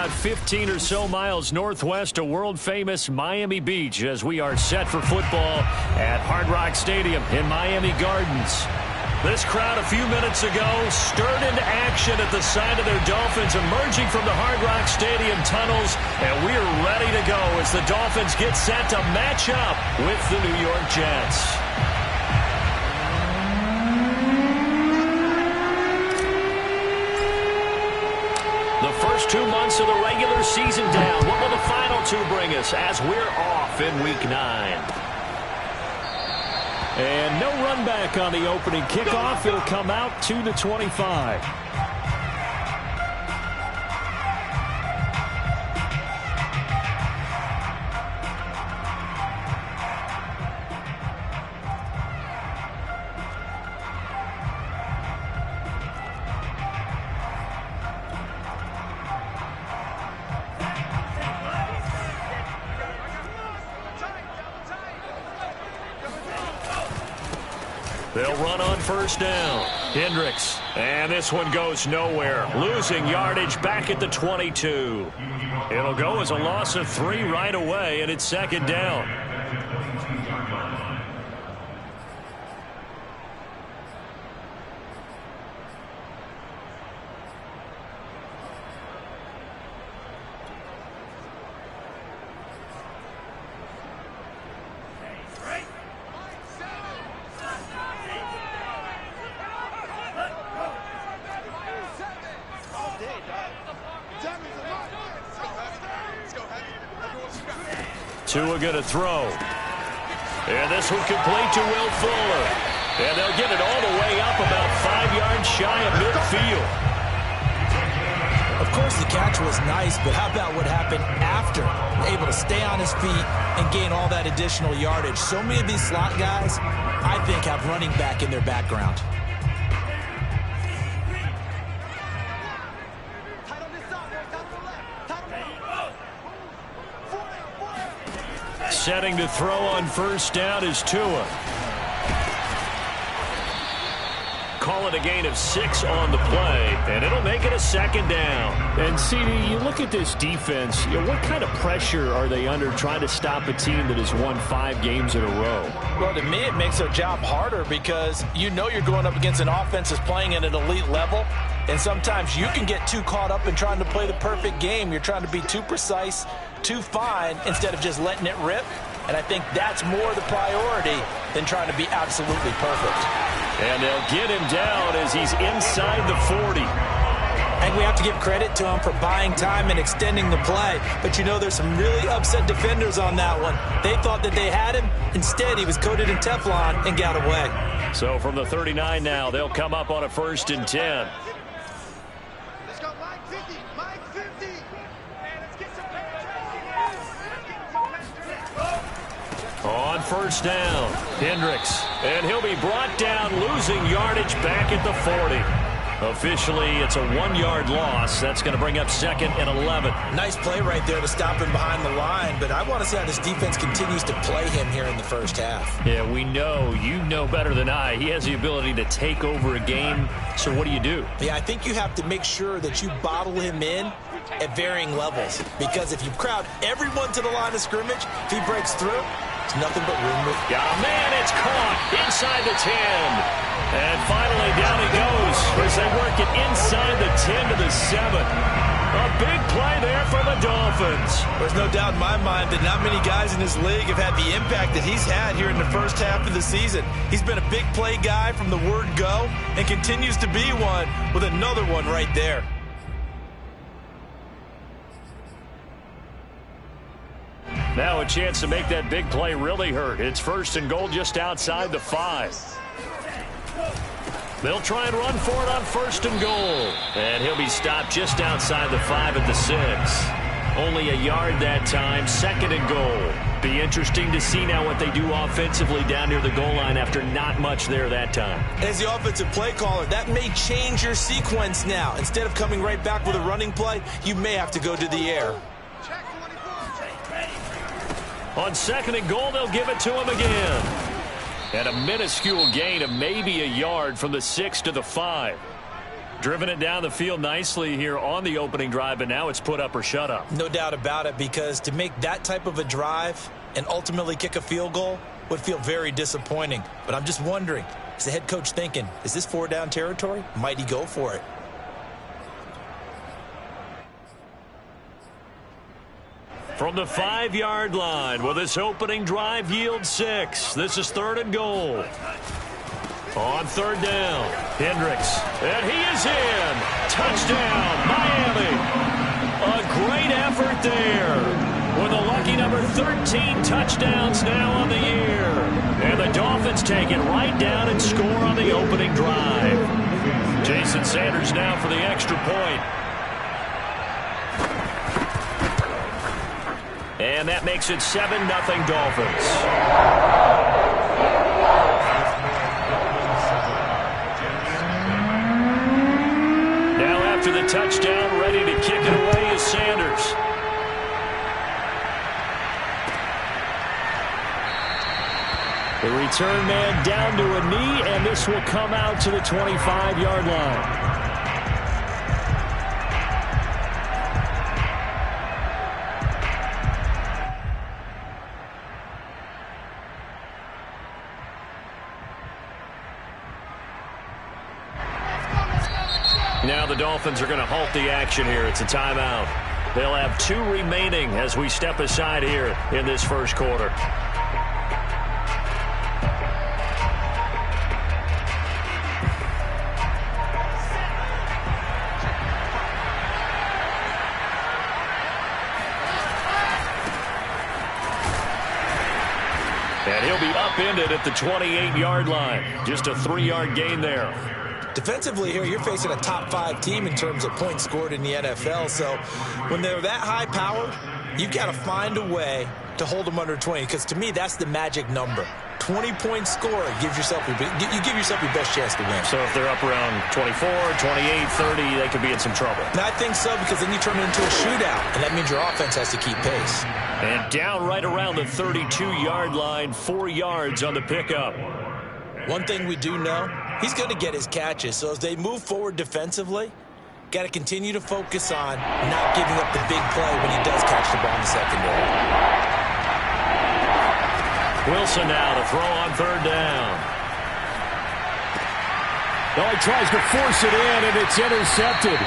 about 15 or so miles northwest of world-famous Miami Beach as we are set for football at Hard Rock Stadium in Miami Gardens. This crowd a few minutes ago stirred into action at the side of their Dolphins emerging from the Hard Rock Stadium tunnels, and we're ready to go as the Dolphins get set to match up with the New York Jets. The first 2 months of the regular season down. What will the final two bring us as we're off in Week 9? And no run back on the opening kickoff. It'll come out to the 25. They'll run on first down. Hendricks. And this one goes nowhere. Losing yardage back at the 22. It'll go as a loss of 3 right away, and it's second down. Tua going to throw. And this one complete to Will Fuller. And they'll get it all the way up about 5 yards shy of midfield. Of course, the catch was nice, but how about what happened after? Able to stay on his feet and gain all that additional yardage. So many of these slot guys, I think, have running back in their background. Setting to throw on first down is Tua. Call it a gain of 6 on the play, and it'll make it a second down. And, CD, you look at this defense, what kind of pressure are they under trying to stop a team that has won 5 games in a row? Well, to me, it makes their job harder because you know you're going up against an offense that's playing at an elite level, and sometimes you can get too caught up in trying to play the perfect game. You're trying to be too precise, too fine, instead of just letting it rip. And I think that's more the priority than trying to be absolutely perfect. And they'll get him down as he's inside the 40. I think we have to give credit to him for buying time and extending the play. But, you know, there's some really upset defenders on that one. They thought that they had him. Instead, he was coated in Teflon and got away. So from the 39 now, they'll come up on a 1st and 10. On first down, Hendricks. And he'll be brought down, losing yardage back at the 40. Officially, it's a 1-yard loss. That's going to bring up 2nd and 11. Nice play right there to stop him behind the line, but I want to see how this defense continues to play him here in the first half. Yeah, we know. You know better than I. He has the ability to take over a game. So what do? Yeah, I think you have to make sure that you bottle him in at varying levels, because if you crowd everyone to the line of scrimmage, if he breaks through, it's nothing but room. Got a man, it's caught inside the 10. And finally down he goes as they work it inside the 10 to the 7. A big play there for the Dolphins. There's no doubt in my mind that not many guys in this league have had the impact that he's had here in the first half of the season. He's been a big play guy from the word go and continues to be one with another one right there. Now a chance to make that big play really hurt. It's 1st and goal just outside the 5. They'll try and run for it on 1st and goal. And he'll be stopped just outside the 5 at the 6. Only a yard that time, 2nd and goal. Be interesting to see now what they do offensively down near the goal line after not much there that time. As the offensive play caller, that may change your sequence now. Instead of coming right back with a running play, you may have to go to the air. On 2nd and goal, they'll give it to him again. And a minuscule gain of maybe a yard from the 6 to the 5. Driven it down the field nicely here on the opening drive, and now it's put up or shut up. No doubt about it, because to make that type of a drive and ultimately kick a field goal would feel very disappointing. But I'm just wondering, is the head coach thinking, is this 4-down territory? Might he go for it? From the 5-yard line, will this opening drive yield 6? This is 3rd and goal. On 3rd down, Hendricks, and he is in. Touchdown, Miami. A great effort there with a lucky number 13 touchdowns now on the year. And the Dolphins take it right down and score on the opening drive. Jason Sanders now for the extra point. And that makes it 7-0 Dolphins. To the touchdown, ready to kick it away is Sanders. The return man down to a knee, and this will come out to the 25-yard line. Now the Dolphins are going to halt the action here. It's a timeout. They'll have 2 remaining as we step aside here in this first quarter. And he'll be upended at the 28-yard line. Just a 3-yard gain there. Defensively here, you're facing a top 5 team in terms of points scored in the NFL. So when they're that high powered, you've got to find a way to hold them under 20. Because to me, that's the magic number. 20-point score gives yourself you give yourself your best chance to win. So if they're up around 24, 28, 30, they could be in some trouble. And I think so, because then you turn it into a shootout, and that means your offense has to keep pace. And down right around the 32-yard line, 4 yards on the pickup. One thing we do know, he's going to get his catches. So as they move forward defensively, got to continue to focus on not giving up the big play when he does catch the ball in the secondary. Wilson now to throw on 3rd down. Oh, he tries to force it in, and it's intercepted.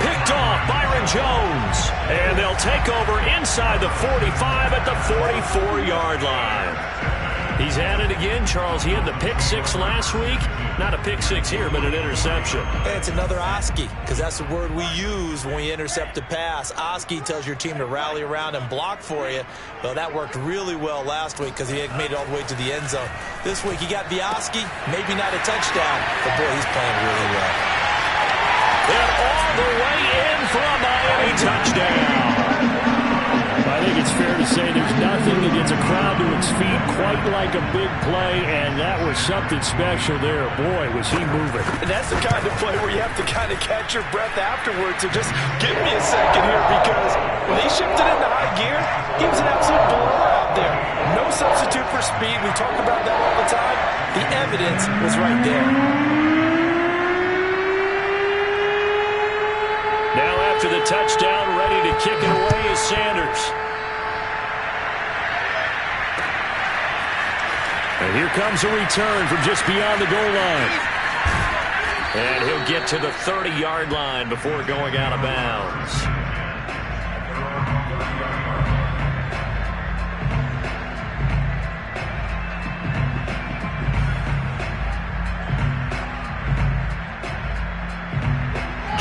Picked off Byron Jones. And they'll take over inside the 45 at the 44-yard line. He's at it again, Charles. He had the pick 6 last week. Not a pick 6 here, but an interception. Hey, it's another Oski, because that's the word we use when we intercept a pass. Oski tells your team to rally around and block for you. Well, that worked really well last week because he had made it all the way to the end zone. This week, he got the Oski, maybe not a touchdown, but boy, he's playing really well. And all the way in for a Miami touchdown. I think it's fair to say there's nothing that gets a crowd to its feet quite like a big play, and that was something special there. Boy, was he moving. And that's the kind of play where you have to kind of catch your breath afterwards. So just give me a second here, because when he shifted into high gear, he was an absolute blower out there. No substitute for speed. We talk about that all the time. The evidence was right there. Now after the touchdown, ready to kick it away is Sanders. And here comes a return from just beyond the goal line. And he'll get to the 30-yard line before going out of bounds.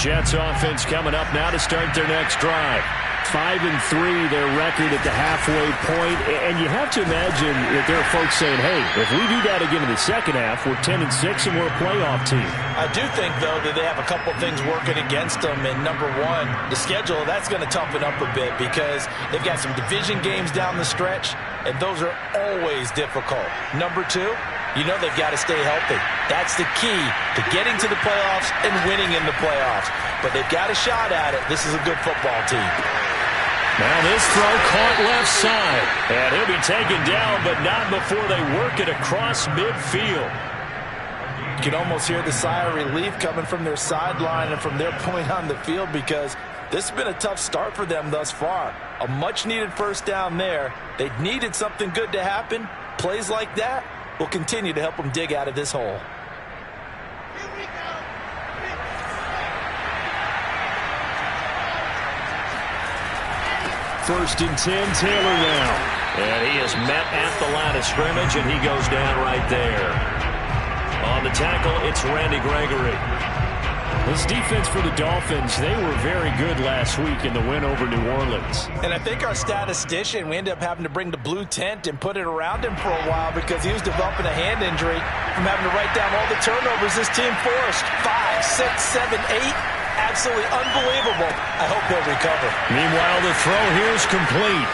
Jets offense coming up now to start their next drive. 5-3, their record at the halfway point. And you have to imagine that there are folks saying, hey, if we do that again in the second half, we're 10-6 and we're a playoff team. I do think, though, that they have a couple things working against them. And number one, the schedule, that's going to toughen up a bit because they've got some division games down the stretch, and those are always difficult. Number two, you know they've got to stay healthy. That's the key to getting to the playoffs and winning in the playoffs. But they've got a shot at it. This is a good football team. Now this throw caught left side. And he'll be taken down, but not before they work it across midfield. You can almost hear the sigh of relief coming from their sideline and from their point on the field, because this has been a tough start for them thus far. A much-needed first down there. They needed something good to happen. Plays like that will continue to help them dig out of this hole. First and 10, Taylor now. And he is met at the line of scrimmage, and he goes down right there. On the tackle, it's Randy Gregory. This defense for the Dolphins, they were very good last week in the win over New Orleans. And I think our statistician, we ended up having to bring the blue tent and put it around him for a while because he was developing a hand injury from having to write down all the turnovers this team forced. 5, 6, 7, 8. Absolutely unbelievable. I hope he'll recover. Meanwhile, the throw here is complete.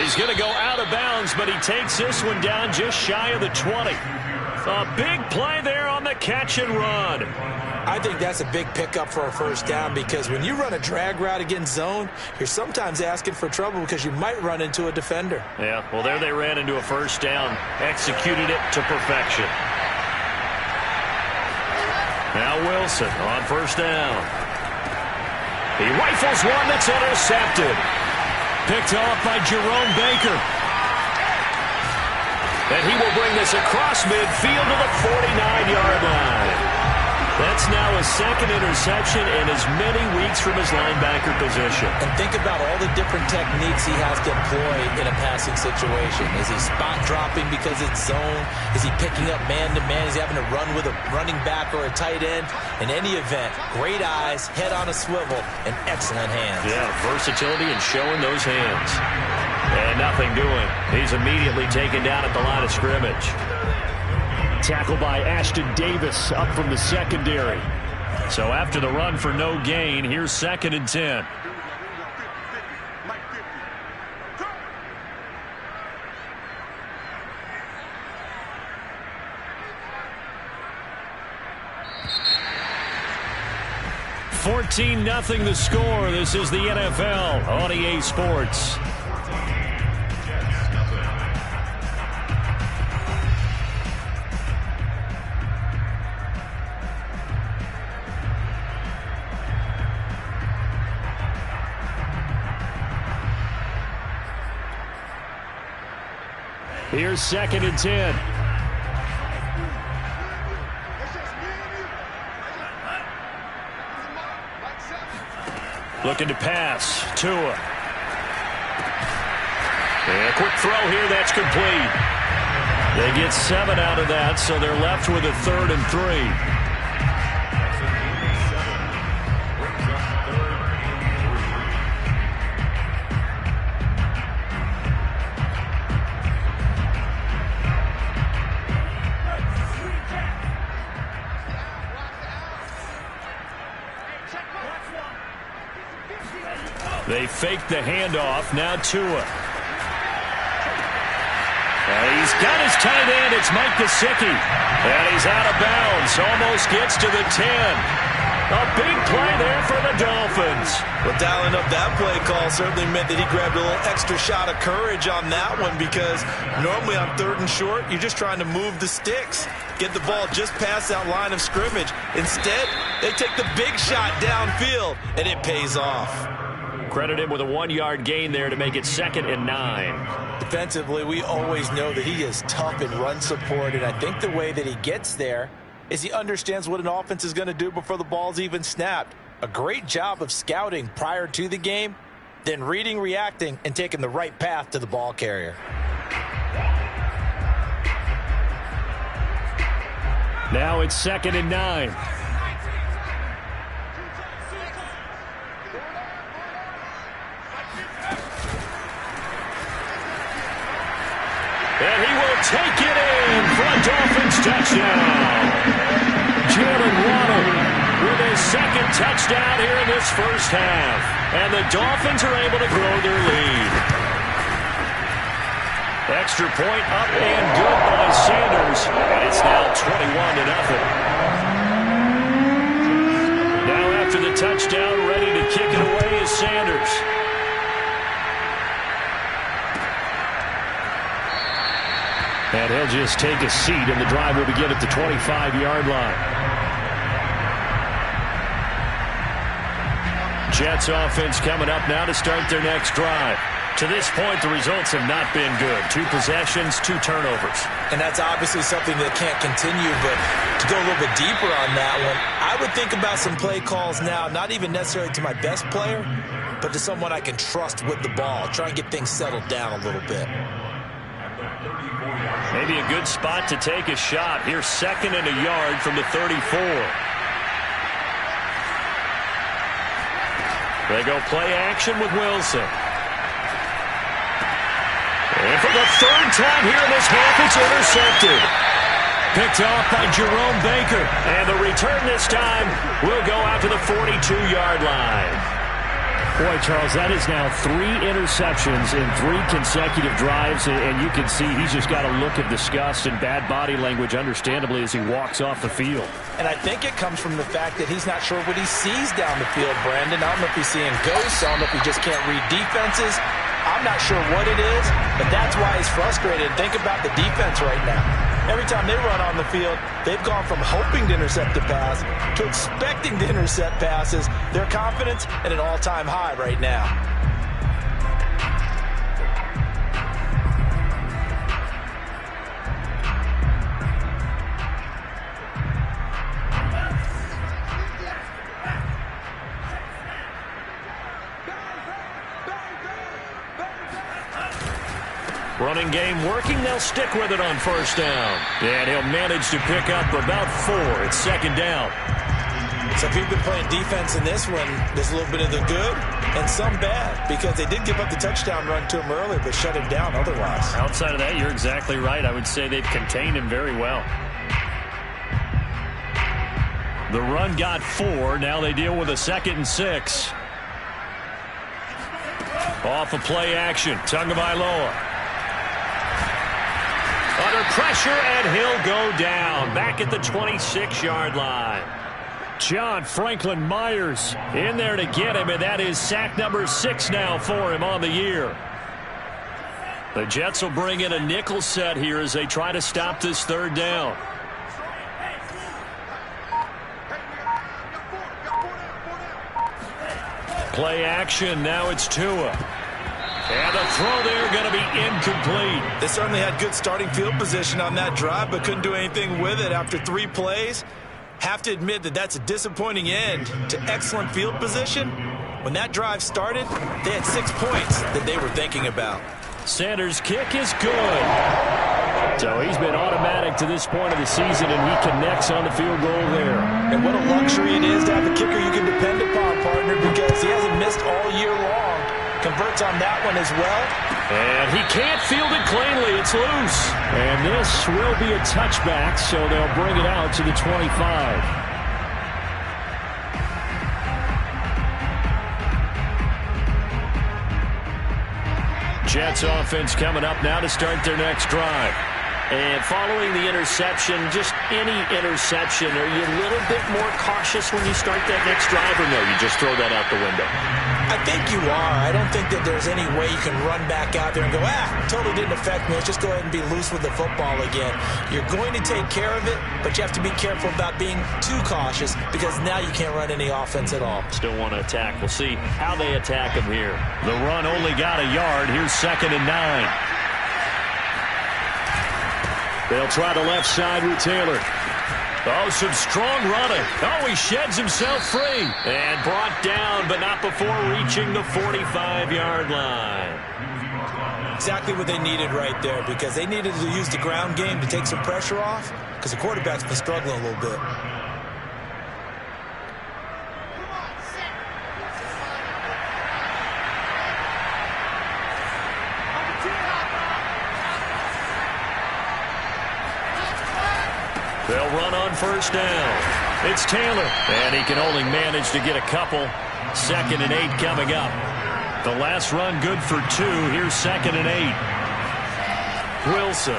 He's going to go out of bounds, but he takes this one down just shy of the 20. A big play there on the catch and run. I think that's a big pickup for a first down, because when you run a drag route against zone, you're sometimes asking for trouble because you might run into a defender. Yeah, well, there they ran into a first down. Executed it to perfection. Now Wilson on first down. He rifles one that's intercepted. Picked off by Jerome Baker. And he will bring this across midfield to the 49-yard line. That's now his second interception in as many weeks from his linebacker position. And think about all the different techniques he has to employ in a passing situation. Is he spot dropping because it's zone? Is he picking up man-to-man? Is he having to run with a running back or a tight end? In any event, great eyes, head on a swivel, and excellent hands. Yeah, versatility and showing those hands. And nothing doing. He's immediately taken down at the line of scrimmage. Tackled by Ashton Davis up from the secondary. So after the run for no gain, here's 2nd and 10. $14-0 the score. This is the NFL on EA Sports. Here's 2nd and 10. Looking to pass. Tua. And a quick throw here. That's complete. They get 7 out of that, so they're left with a 3rd and 3. They fake the handoff. Now Tua. And he's got his tight end. It's Mike Gesicki. And he's out of bounds. Almost gets to the 10. A big play there for the Dolphins. Well, dialing up that play call certainly meant that he grabbed a little extra shot of courage on that one, because normally on 3rd and short, you're just trying to move the sticks, get the ball just past that line of scrimmage. Instead, they take the big shot downfield, and it pays off. Credit him with a 1-yard gain there to make it 2nd and 9. Defensively, we always know that he is tough in run support, and I think the way that he gets there is he understands what an offense is going to do before the ball's even snapped. A great job of scouting prior to the game, then reading, reacting, and taking the right path to the ball carrier. Now it's 2nd and 9. And he will take it in for a Dolphins touchdown. Jalen Waddle with his 2nd touchdown here in this first half. And the Dolphins are able to grow their lead. Extra point up and good by Sanders. And it's now 21-0. Now after the touchdown, ready to kick it away is Sanders. And he'll just take a seat, and the drive will begin at the 25-yard line. Jets offense coming up now to start their next drive. To this point, the results have not been good. 2 possessions, 2 turnovers. And that's obviously something that can't continue, but to go a little bit deeper on that one, I would think about some play calls now, not even necessarily to my best player, but to someone I can trust with the ball. Try and get things settled down a little bit. Maybe a good spot to take a shot. Here's 2nd and a yard from the 34. They go play action with Wilson. And for the 3rd time here in this half, it's intercepted. Picked off by Jerome Baker. And the return this time will go out to the 42-yard line. Boy, Charles, that is now 3 interceptions in 3 consecutive drives, and you can see he's just got a look of disgust and bad body language, understandably, as he walks off the field. And I think it comes from the fact that he's not sure what he sees down the field, Brandon. I don't know if he's seeing ghosts. I don't know if he just can't read defenses. I'm not sure what it is, but that's why he's frustrated. Think about the defense right now. Every time they run on the field, they've gone from hoping to intercept a pass to expecting to intercept passes. Their confidence at an all-time high right now. Running game working. They'll stick with it on 1st down. And he'll manage to pick up about 4. It's 2nd down. So if you've been playing defense in this one, there's a little bit of the good and some bad, because they did give up the touchdown run to him earlier, but shut him down otherwise. Outside of that, you're exactly right. I would say they've contained him very well. The run got 4. Now they deal with a 2nd and 6. Off of play action. Tagovailoa. Under pressure, and he'll go down. Back at the 26-yard line. John Franklin Myers in there to get him, and that is sack number 6 now for him on the year. The Jets will bring in a nickel set here as they try to stop this 3rd down. Play action. Now it's Tua. And the throw there going to be incomplete. They certainly had good starting field position on that drive, but couldn't do anything with it after 3 plays. Have to admit that that's a disappointing end to excellent field position. When that drive started, they had 6 points that they were thinking about. Sanders' kick is good. So he's been automatic to this point of the season, and he connects on the field goal there. And what a luxury it is to have a kicker you can depend upon, partner, because he hasn't missed all year long. Converts on that one as well. And he can't field it cleanly. It's loose. And this will be a touchback, so they'll bring it out to the 25. Jets offense coming up now to start their next drive. And following the interception, just any interception, are you a little bit more cautious when you start that next drive, or no, you just throw that out the window? I think you are. I don't think that there's any way you can run back out there and go, totally didn't affect me. Let's just go ahead and be loose with the football again. You're going to take care of it, but you have to be careful about being too cautious, because now you can't run any offense at all. Still want to attack. We'll see how they attack him here. The run only got a yard. Here's 2nd and 9. They'll try the left side with Taylor. Oh, some strong running. Oh, he sheds himself free. And brought down, but not before reaching the 45-yard line. Exactly what they needed right there, because they needed to use the ground game to take some pressure off, because the quarterback's been struggling a little bit. They'll run on 1st down. It's Taylor. And he can only manage to get a couple. 2nd and 8 coming up. The last run good for 2. Here's 2nd and 8. Wilson.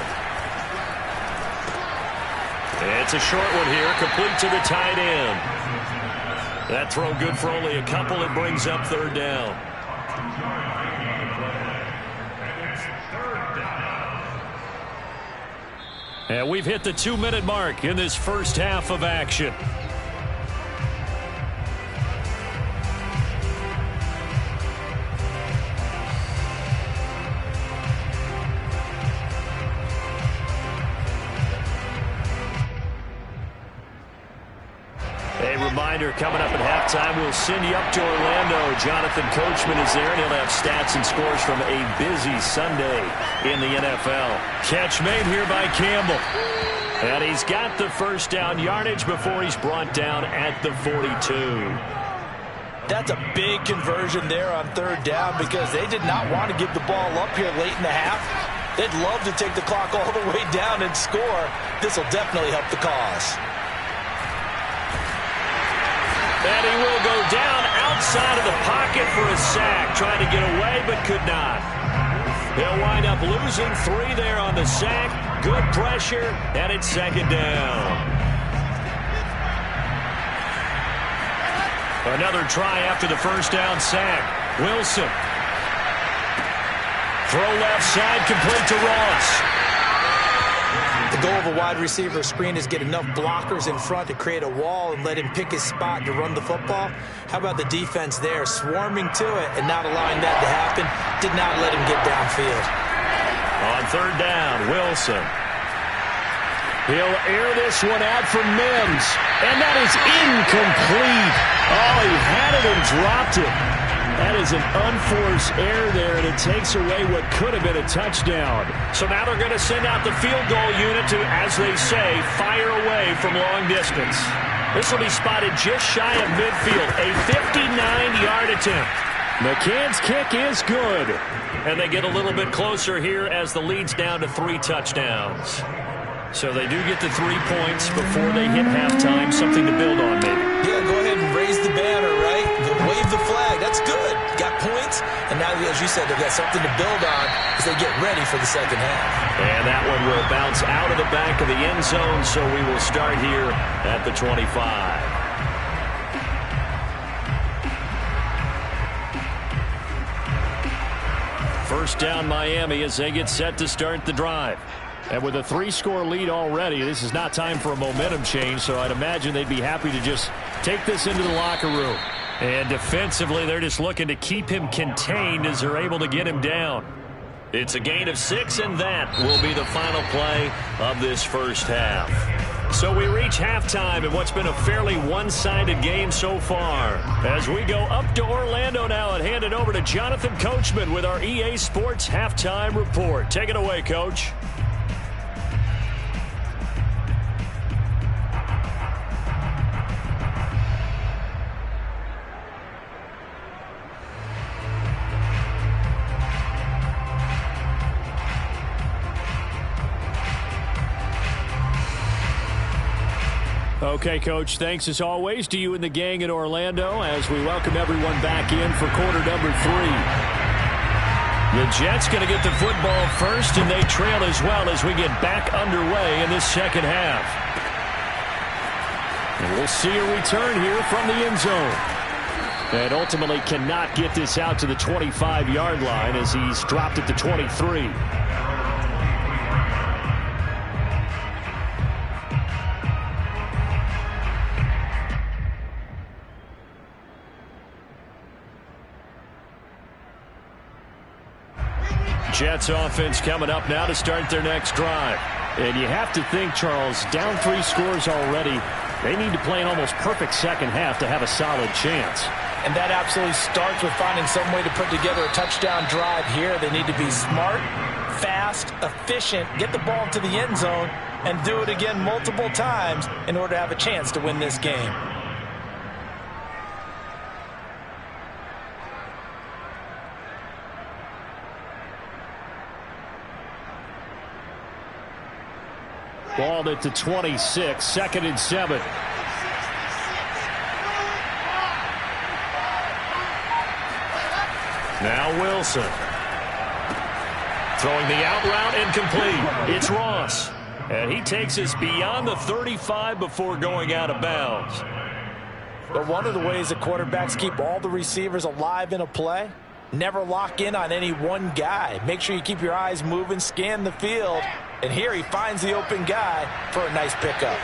It's a short one here. Complete to the tight end. That throw good for only a couple. It brings up 3rd down. And we've hit the 2-minute mark in this first half of action. Reminder, coming up at halftime, we'll send you up to Orlando. Jonathan Coachman is there, and he'll have stats and scores from a busy Sunday in the NFL. Catch made here by Campbell. And he's got the first down yardage before he's brought down at the 42. That's a big conversion there on third down because they did not want to give the ball up here late in the half. They'd love to take the clock all the way down and score. This will definitely help the cause. And he will go down outside of the pocket for a sack. Trying to get away, but could not. He'll wind up losing 3 there on the sack. Good pressure, and it's second down. Another try after the first down sack. Wilson. Throw left side, complete to Ross. The goal of a wide receiver screen is get enough blockers in front to create a wall and let him pick his spot to run the football. How about the defense there, swarming to it and not allowing that to happen? Did not let him get downfield. On third down, Wilson. He'll air this one out for Mims. And that is incomplete. Oh, he had it and dropped it. That is an unforced error there, and it takes away what could have been a touchdown. So now they're going to send out the field goal unit to, as they say, fire away from long distance. This will be spotted just shy of midfield, a 59-yard attempt. McCann's kick is good. And they get a little bit closer here as the lead's down to 3 touchdowns. So they do get the 3 points before they hit halftime, something to build on maybe. Yeah, go ahead and raise the banner, right? Wave the flag. That's good. Got points. And now, as you said, they've got something to build on as they get ready for the second half. And that one will bounce out of the back of the end zone, so we will start here at the 25. First down Miami as they get set to start the drive. And with a 3-score lead already, this is not time for a momentum change, so I'd imagine they'd be happy to just take this into the locker room. And defensively, they're just looking to keep him contained as they're able to get him down. It's a gain of 6, and that will be the final play of this first half. So we reach halftime in what's been a fairly one-sided game so far. As we go up to Orlando now and hand it over to Jonathan Coachman with our EA Sports Halftime Report. Take it away, Coach. Okay, Coach, thanks as always to you and the gang in Orlando as we welcome everyone back in for quarter number 3. The Jets going to get the football first, and they trail as well as we get back underway in this second half. And we'll see a return here from the end zone. And ultimately cannot get this out to the 25-yard line as he's dropped it to 23. Jets offense coming up now to start their next drive. And you have to think, Charles, down 3 scores already. They need to play an almost perfect second half to have a solid chance. And that absolutely starts with finding some way to put together a touchdown drive here. They need to be smart, fast, efficient, get the ball to the end zone, and do it again multiple times in order to have a chance to win this game. Balled at the 26, 2nd and 7. Now Wilson. Throwing the out route incomplete. It's Ross. And he takes us beyond the 35 before going out of bounds. But one of the ways that quarterbacks keep all the receivers alive in a play Never lock in on any one guy. Make sure you keep your eyes moving, scan the field. And here he finds the open guy for a nice pickup.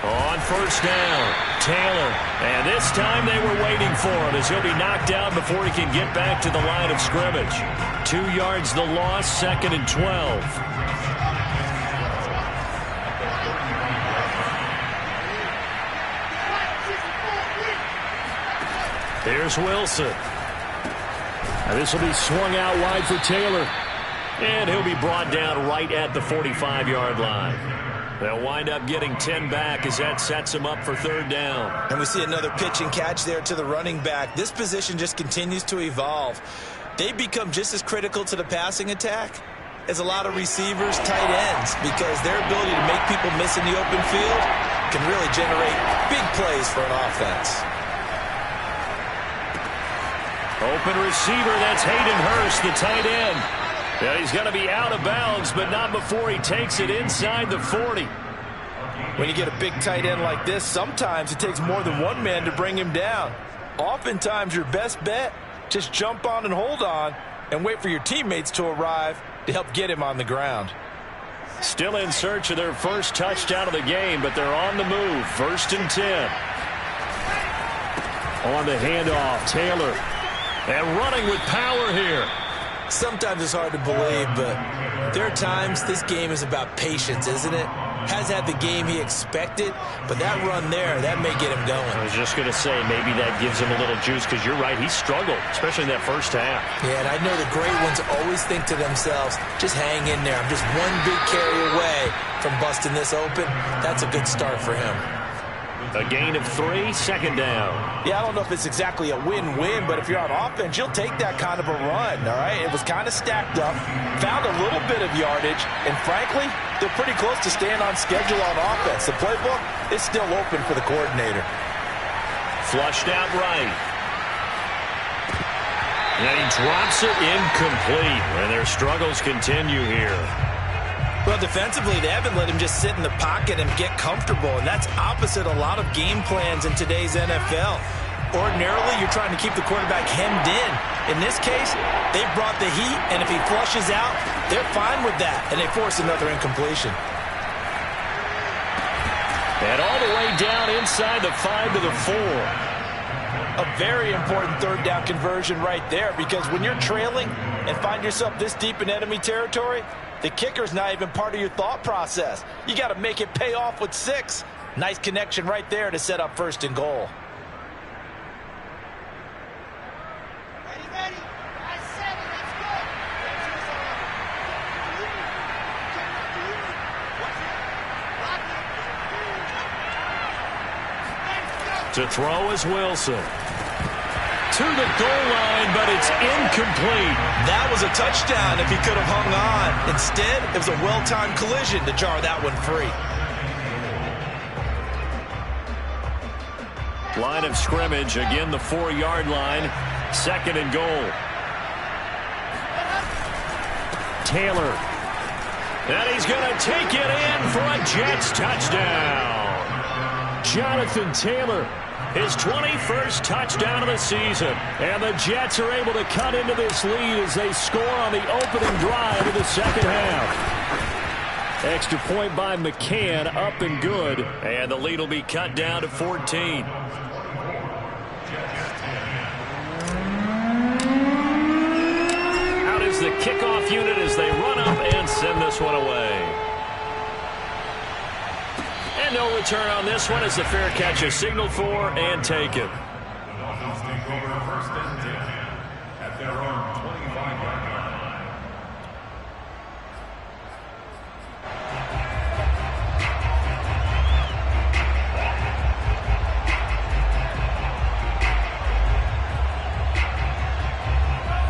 On first down, Taylor. And this time they were waiting for him as he'll be knocked down before he can get back to the line of scrimmage. 2 yards the loss, 2nd and 12. Here's Wilson. Now this will be swung out wide for Taylor. And he'll be brought down right at the 45-yard line. They'll wind up getting 10 back as that sets him up for 3rd down. And we see another pitch and catch there to the running back. This position just continues to evolve. They become just as critical to the passing attack as a lot of receivers, tight ends, because their ability to make people miss in the open field can really generate big plays for an offense. Open receiver, that's Hayden Hurst, the tight end. Yeah, he's going to be out of bounds, but not before he takes it inside the 40. When you get a big tight end like this, sometimes it takes more than one man to bring him down. Oftentimes, your best bet, just jump on and hold on and wait for your teammates to arrive to help get him on the ground. Still in search of their first touchdown of the game, but they're on the move. 1st and 10. On the handoff, Taylor. And running with power here. Sometimes it's hard to believe, but there are times this game is about patience, isn't it? Has had the game he expected, but that run there, that may get him going. I was just going to say, maybe that gives him a little juice, because you're right, he struggled, especially in that first half. Yeah, and I know the great ones always think to themselves, just hang in there. I'm just one big carry away from busting this open. That's a good start for him. A gain of 3, 2nd down. Yeah, I don't know if it's exactly a win-win, but if you're on offense, you'll take that kind of a run, all right? It was kind of stacked up, found a little bit of yardage, and frankly, they're pretty close to staying on schedule on offense. The playbook is still open for the coordinator. Flushed out right. And he drops it incomplete, and their struggles continue here. Well, defensively, they haven't let him just sit in the pocket and get comfortable, and that's opposite a lot of game plans in today's NFL. Ordinarily, you're trying to keep the quarterback hemmed in. In this case, they brought the heat, and if he flushes out, they're fine with that, and they force another incompletion. And all the way down inside the 5 to the 4. A very important 3rd down conversion right there, because when you're trailing and find yourself this deep in enemy territory, the kicker's not even part of your thought process. You got to make it pay off with 6. Nice connection right there to set up 1st and goal. Ready. 7, let's go. To throw is Wilson. To the goal line, but it's incomplete. That was a touchdown if he could have hung on. Instead, it was a well-timed collision to jar that one free. Line of scrimmage, again the 4-yard line. 2nd and goal. Taylor. And he's going to take it in for a Jets touchdown. Jonathan Taylor. His 21st touchdown of the season. And the Jets are able to cut into this lead as they score on the opening drive of the 2nd half. Extra point by McCann, up and good. And the lead will be cut down to 14. Out is the kickoff unit as they run up and send this one away. And no return on this one as the fair catch is signaled for and taken. Dolphins take over 1st and 10 at their own 25-yard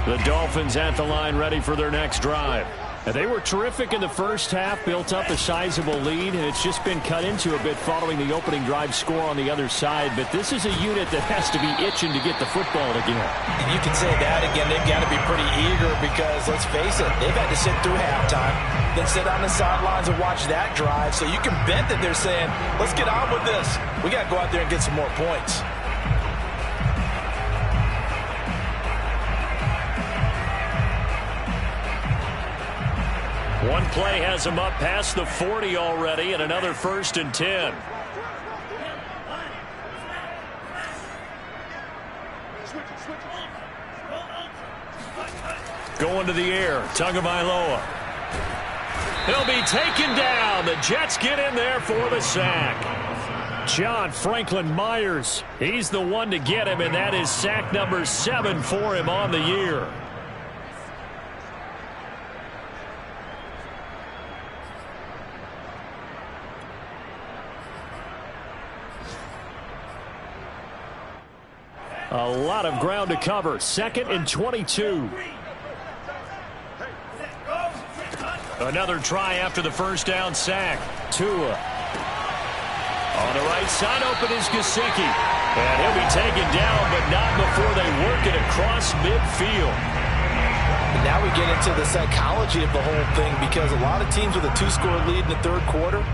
line. The Dolphins at the line ready for their next drive. And they were terrific in the first half, built up a sizable lead, and it's just been cut into a bit following the opening drive score on the other side. But this is a unit that has to be itching to get the football again. And you can say that again. They've got to be pretty eager because, let's face it, they've had to sit through halftime, then sit on the sidelines and watch that drive. So you can bet that they're saying, let's get on with this. We got to go out there and get some more points. One play has him up past the 40 already, and another 1st and 10. Going to the air, Tagovailoa. He'll be taken down. The Jets get in there for the sack. John Franklin Myers, he's the one to get him, and that is sack number 7 for him on the year. A lot of ground to cover. 2nd and 22. Another try after the first down sack. Tua. On the right side, open is Gesicki. And he'll be taken down, but not before they work it across midfield. Now we get into the psychology of the whole thing, because a lot of teams with a 2-score lead in the 3rd quarter,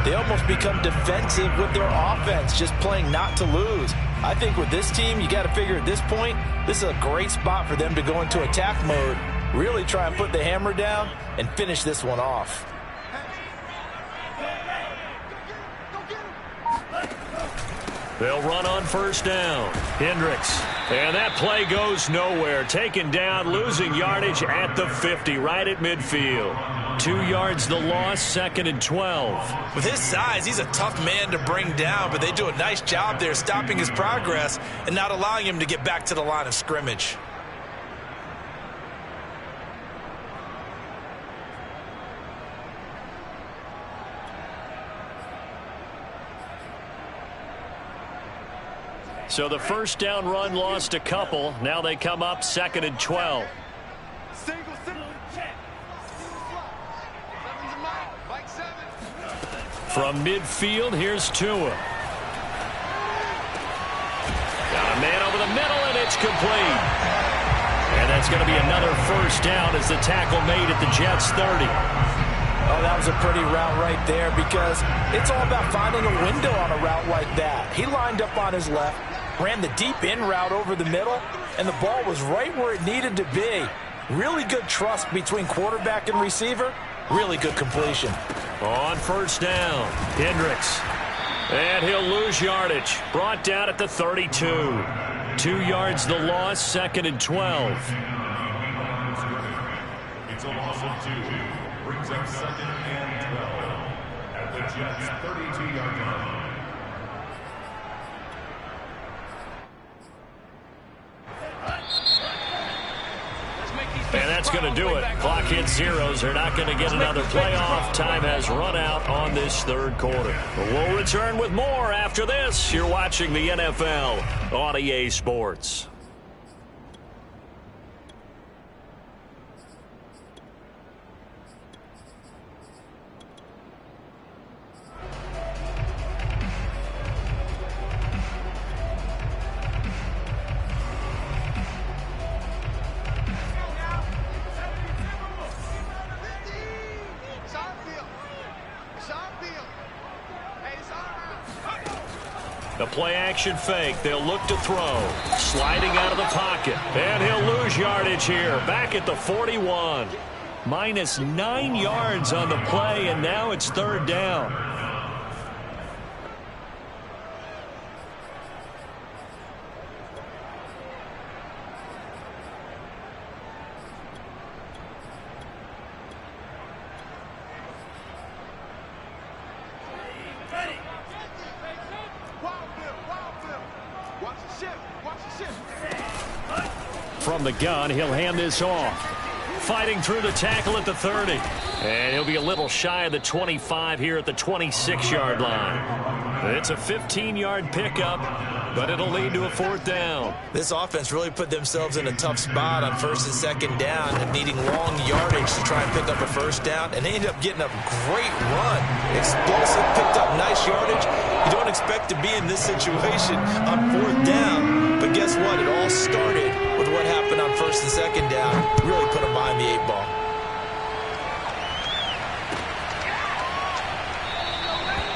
they almost become defensive with their offense, just playing not to lose. I think with this team, you got to figure at this point, this is a great spot for them to go into attack mode, really try and put the hammer down and finish this one off. They'll run on 1st down. Hendricks. And that play goes nowhere. Taken down, losing yardage at the 50, right at midfield. 2 yards the loss, 2nd and 12. With his size, he's a tough man to bring down, but they do a nice job there stopping his progress and not allowing him to get back to the line of scrimmage. So the 1st down run lost a couple. Now they come up 2nd and 12. From midfield, here's Tua. Got a man over the middle, and it's complete. And that's going to be another 1st down as the tackle made at the Jets' 30. Oh, that was a pretty route right there, because it's all about finding a window on a route like that. He lined up on his left, ran the deep in route over the middle, and the ball was right where it needed to be. Really good trust between quarterback and receiver. Really good completion. On 1st down, Hendricks. And he'll lose yardage. Brought down at the 32. 2 yards the loss, 2nd and 12. It's a loss of 2. Brings up 2nd and 12 at the Jets' 32-yard line. And that's going to do it. Clock hits zeros. They're not going to get another playoff. Time has run out on this 3rd quarter. We'll return with more after this. You're watching the NFL on EA Sports. A play-action fake. They'll look to throw. Sliding out of the pocket. And he'll lose yardage here. Back at the 41. Minus 9 yards on the play, and now it's 3rd down. From the gun, he'll hand this off. Fighting through the tackle at the 30. And he'll be a little shy of the 25 here at the 26-yard line. It's a 15-yard pickup, but it'll lead to a 4th down. This offense really put themselves in a tough spot on 1st and 2nd down and needing long yardage to try and pick up a 1st down, and they ended up getting a great run. Explosive, picked up nice yardage. You don't expect to be in this situation on 4th down, but guess what? It all started with what happened on 1st and 2nd down. Really put them behind the 8 ball.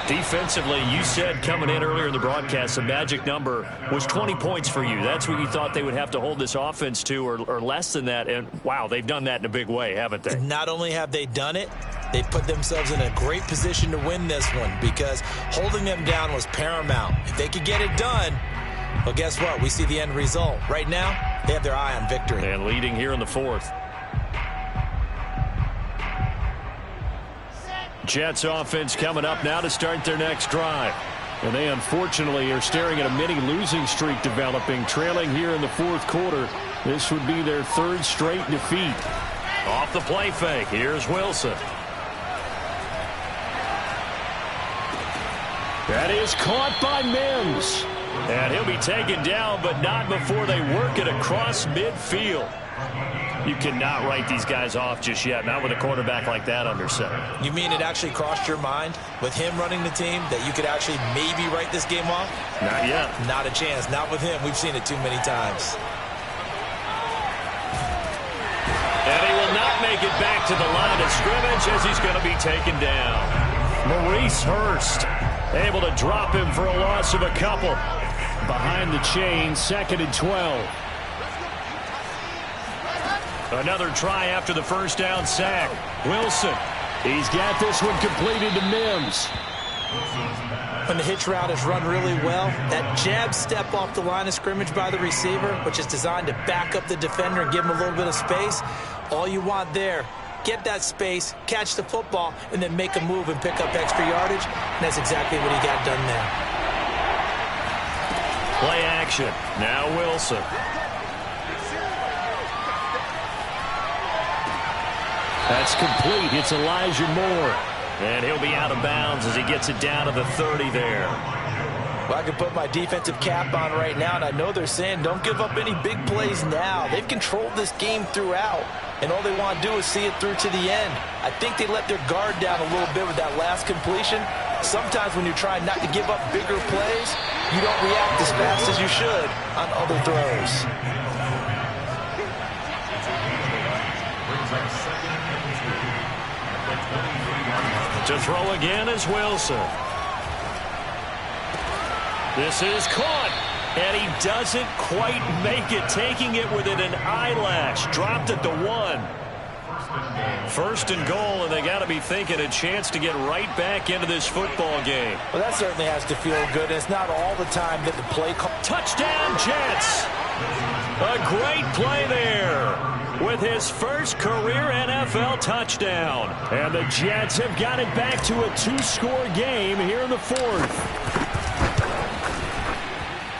Defensively, you said coming in earlier in the broadcast, the magic number was 20 points for you. That's what you thought they would have to hold this offense to, or less than that. And, wow, they've done that in a big way, haven't they? Not only have they done it, they've put themselves in a great position to win this one because holding them down was paramount. If they could get it done, well, guess what? We see the end result. Right now, they have their eye on victory. And leading here in the fourth. Jets offense coming up now to start their next drive. And they unfortunately are staring at a mini losing streak developing, trailing here in the fourth quarter. This would be their third straight defeat. Off the play fake, here's Wilson. That is caught by Mims. And he'll be taken down, but not before they work it across midfield. You cannot write these guys off just yet, not with a quarterback like that under center. You mean it actually crossed your mind with him running the team that you could actually maybe write this game off? Not yet. Not a chance. Not with him. We've seen it too many times. And he will not make it back to the line of scrimmage as he's going to be taken down. Maurice Hurst able to drop him for a loss of a couple. Behind the chain, 2nd and 12. Another try after the first down sack. Wilson. He's got this one completed to Mims. When the hitch route is run really well, that jab step off the line of scrimmage by the receiver, which is designed to back up the defender and give him a little bit of space, all you want there, get that space, catch the football, and then make a move and pick up extra yardage. And that's exactly what he got done there. Play action. Now Wilson. That's complete. It's Elijah Moore. And he'll be out of bounds as he gets it down to the 30 there. Well, I can put my defensive cap on right now, and I know they're saying don't give up any big plays now. They've controlled this game throughout, and all they want to do is see it through to the end. I think they let their guard down a little bit with that last completion. Sometimes when you're trying not to give up bigger plays, you don't react as fast as you should on other throws. To throw again is Wilson. This is caught, and he doesn't quite make it, taking it within an eyelash. Dropped at the 1. 1st and goal, and they got to be thinking a chance to get right back into this football game. Well, that certainly has to feel good. It's not all the time that the play call. Touchdown, Jets! A great play there with his first career NFL touchdown. And the Jets have got it back to a 2-score game here in the fourth.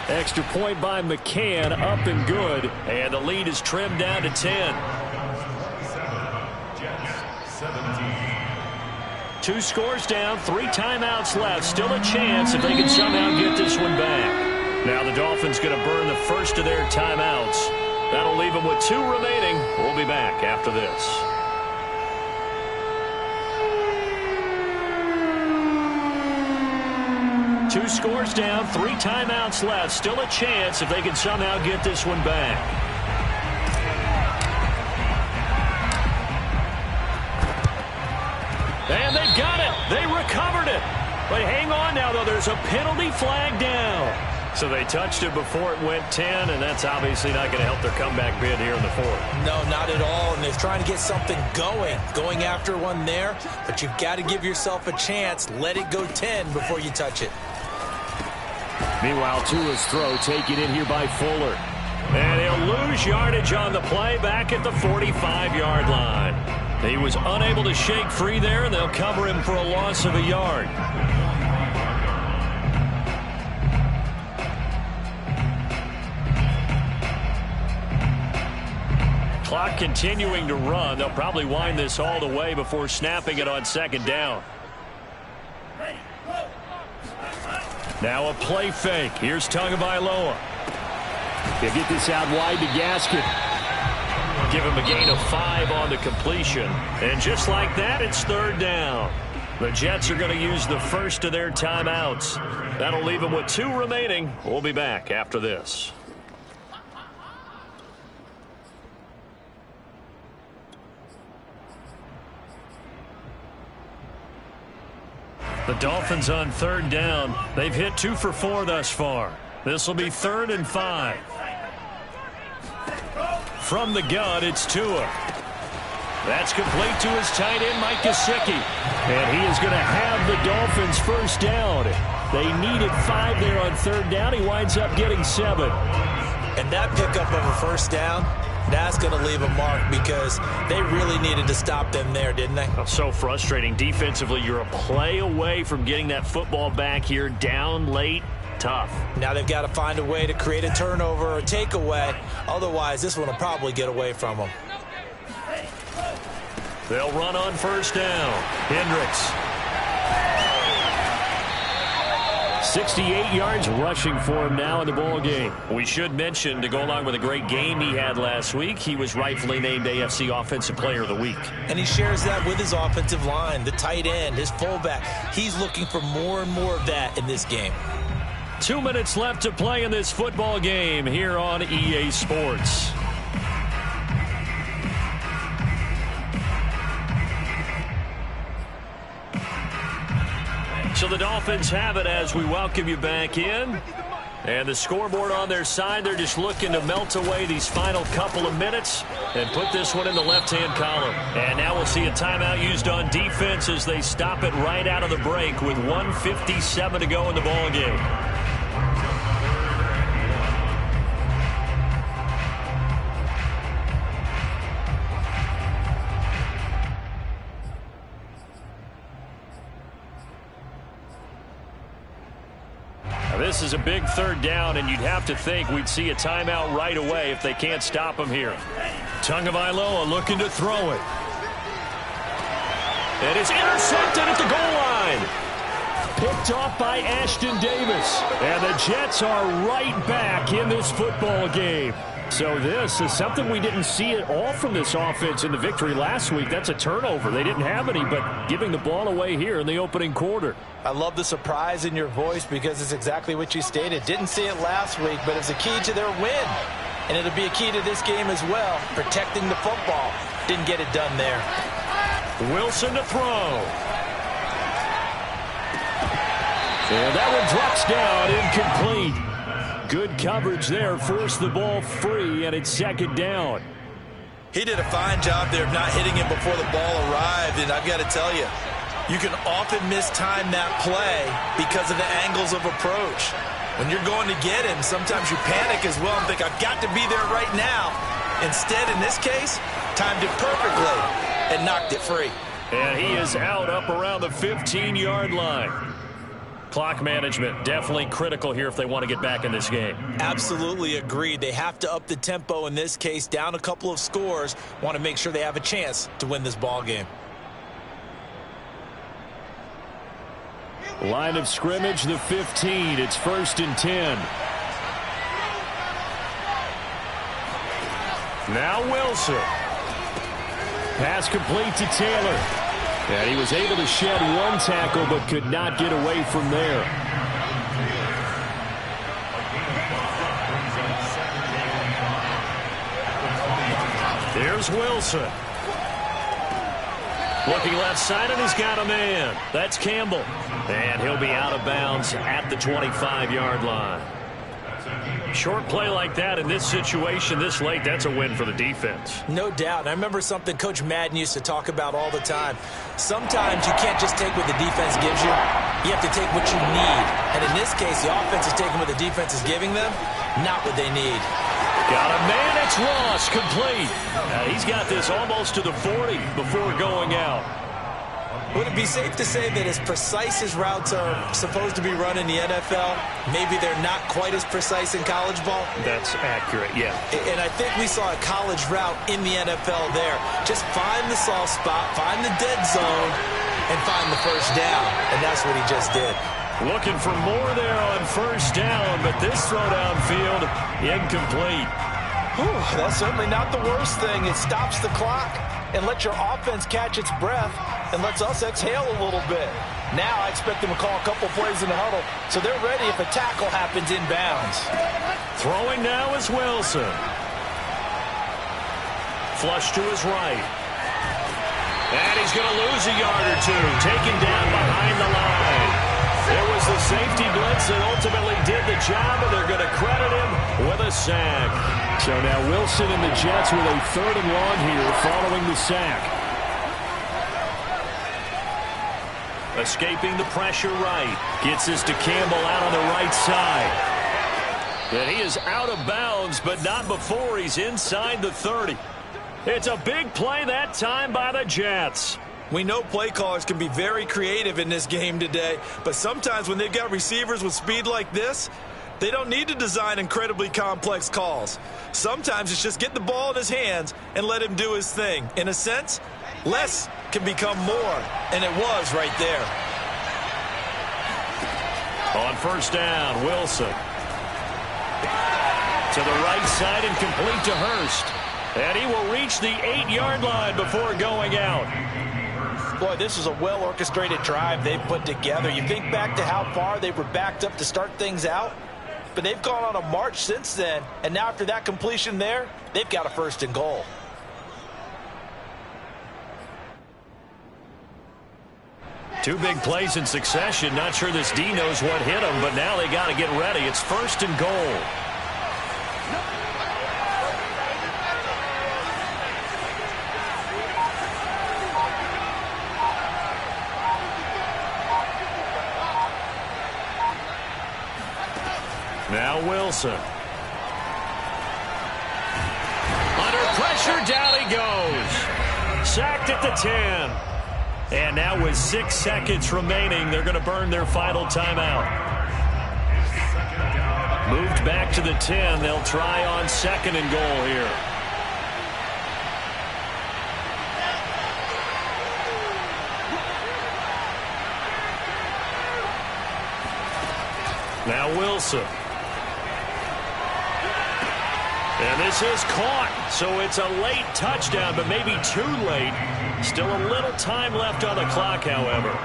Extra point by McCann, up and good. And the lead is trimmed down to 10. 2 scores down, 3 timeouts left. Still a chance if they can somehow get this one back. Now the Dolphins going to burn the first of their timeouts. That'll leave them with 2 remaining. We'll be back after this. Two scores down, 3 timeouts left. Still a chance if they can somehow get this one back. And they've got it. They recovered it. But hang on now, though. There's a penalty flag down. So they touched it before it went 10, and that's obviously not going to help their comeback bid here in the fourth. No, not at all. And they're trying to get something going after one there. But you've got to give yourself a chance. Let it go 10 before you touch it. Meanwhile, Tua's throw taken in here by Fuller. And he'll lose yardage on the play back at the 45-yard line. He was unable to shake free there, and they'll cover him for a loss of a yard. Clock continuing to run. They'll probably wind this all the way before snapping it on 2nd down. Now a play fake. Here's Tagovailoa. They get this out wide to Gaskin. Give him a gain of 5 on the completion. And just like that, it's 3rd down. The Jets are going to use the first of their timeouts. That'll leave them with 2 remaining. We'll be back after this. The Dolphins on 3rd down. They've hit 2 for 4 thus far. This will be 3rd and 5. From the gun, it's Tua. That's complete to his tight end, Mike Gesicki. And he is going to have the Dolphins first down. They needed 5 there on 3rd down. He winds up getting 7. And that pickup of a first down, that's going to leave a mark because they really needed to stop them there, didn't they? So frustrating. Defensively, you're a play away from getting that football back here down late. Tough. Now they've got to find a way to create a turnover or a takeaway. Otherwise, this one will probably get away from them. They'll run on 1st down. Hendricks. 68 yards rushing for him now in the ball game. We should mention, to go along with a great game he had last week, he was rightfully named AFC Offensive Player of the Week. And he shares that with his offensive line, the tight end, his fullback. He's looking for more and more of that in this game. 2 minutes left to play in this football game here on EA Sports. So the Dolphins have it as we welcome you back in. And the scoreboard on their side, they're just looking to melt away these final couple of minutes and put this one in the left-hand column. And now we'll see a timeout used on defense as they stop it right out of the break with 1:57 to go in the ball game. This is a big 3rd down, and you'd have to think we'd see a timeout right away if they can't stop him here. Tagovailoa looking to throw it. And it's intercepted at the goal line. Picked off by Ashton Davis. And the Jets are right back in this football game. So this is something we didn't see at all from this offense in the victory last week. That's a turnover. They didn't have any, but giving the ball away here in the opening quarter. I love the surprise in your voice because it's exactly what you stated. Didn't see it last week, but it's a key to their win. And it'll be a key to this game as well, protecting the football. Didn't get it done there. Wilson to throw. And that one drops down, incomplete. Good coverage there, forced the ball free, and it's 2nd down. He did a fine job there of not hitting him before the ball arrived, and I've got to tell you, you can often mistime that play because of the angles of approach. When you're going to get him, sometimes you panic as well and think, I've got to be there right now. Instead, in this case, timed it perfectly and knocked it free. And he is out up around the 15-yard line. Clock management definitely critical here if they want to get back in this game. Absolutely agreed. They have to up the tempo in this case, down a couple of scores. Want to make sure they have a chance to win this ball game. Line of scrimmage, the 15. It's 1st and 10. Now Wilson. Pass complete to Taylor. And he was able to shed one tackle but could not get away from there. There's Wilson. Looking left side, and he's got a man. That's Campbell. And he'll be out of bounds at the 25-yard line. Short play like that in this situation this late, that's a win for the defense. No doubt. And I remember something Coach Madden used to talk about all the time. Sometimes you can't just take what the defense gives you. You have to take what you need. And in this case, the offense is taking what the defense is giving them, not what they need. Got a man. It's Ross, complete. He's got this almost to the 40 before going out. Would it be safe to say that as precise as routes are supposed to be run in the NFL, maybe they're not quite as precise in college ball? That's accurate, yeah. And I think we saw a college route in the NFL there. Just find the soft spot, find the dead zone, and find the first down. And that's what he just did. Looking for more there on 1st down, but this throw downfield, incomplete. Whew, that's certainly not the worst thing. It stops the clock and lets your offense catch its breath and lets us exhale a little bit. Now I expect them to call a couple plays in the huddle so they're ready if a tackle happens inbounds. Throwing now is Wilson. Flush to his right. And he's going to lose a yard or two, taken down behind the line. It was the safety blitz that ultimately did the job, and they're going to credit him with a sack. So now Wilson and the Jets with a 3rd and long here following the sack. Escaping the pressure right. Gets this to Campbell out on the right side. And he is out of bounds, but not before he's inside the 30. It's a big play that time by the Jets. We know play callers can be very creative in this game today, but sometimes when they've got receivers with speed like this, they don't need to design incredibly complex calls. Sometimes it's just get the ball in his hands and let him do his thing. In a sense, less can become more, and it was right there. On 1st down, Wilson. To the right side and complete to Hurst. And he will reach the 8-yard line before going out. Boy, this is a well-orchestrated drive they've put together. You think back to how far they were backed up to start things out, but they've gone on a march since then, and now after that completion there, they've got a 1st and goal. Two big plays in succession. Not sure this D knows what hit him, but now they got to get ready. It's 1st and goal. Now Wilson. Under pressure, down he goes. Sacked at the 10. And now with 6 seconds remaining, they're going to burn their final timeout. Moved back to the 10. They'll try on 2nd and goal here. Now Wilson. And this is caught, so it's a late touchdown, but maybe too late. Still a little time left on the clock, however.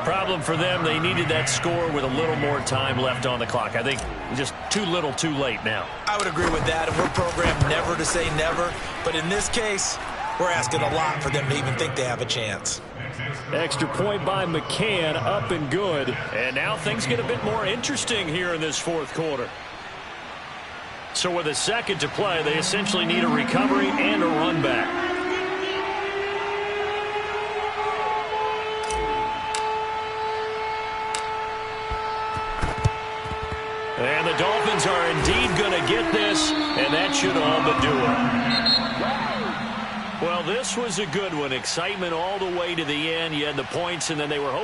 Problem for them, they needed that score with a little more time left on the clock. I think just too little, too late now. I would agree with that, and we're programmed never to say never. But in this case, we're asking a lot for them to even think they have a chance. Extra point by McCann, up and good. And now things get a bit more interesting here in this 4th quarter. So with a second to play, they essentially need a recovery and a run back. And the Dolphins are indeed going to get this, and that should all but do it. Well, this was a good one. Excitement all the way to the end. You had the points, and then they were hoping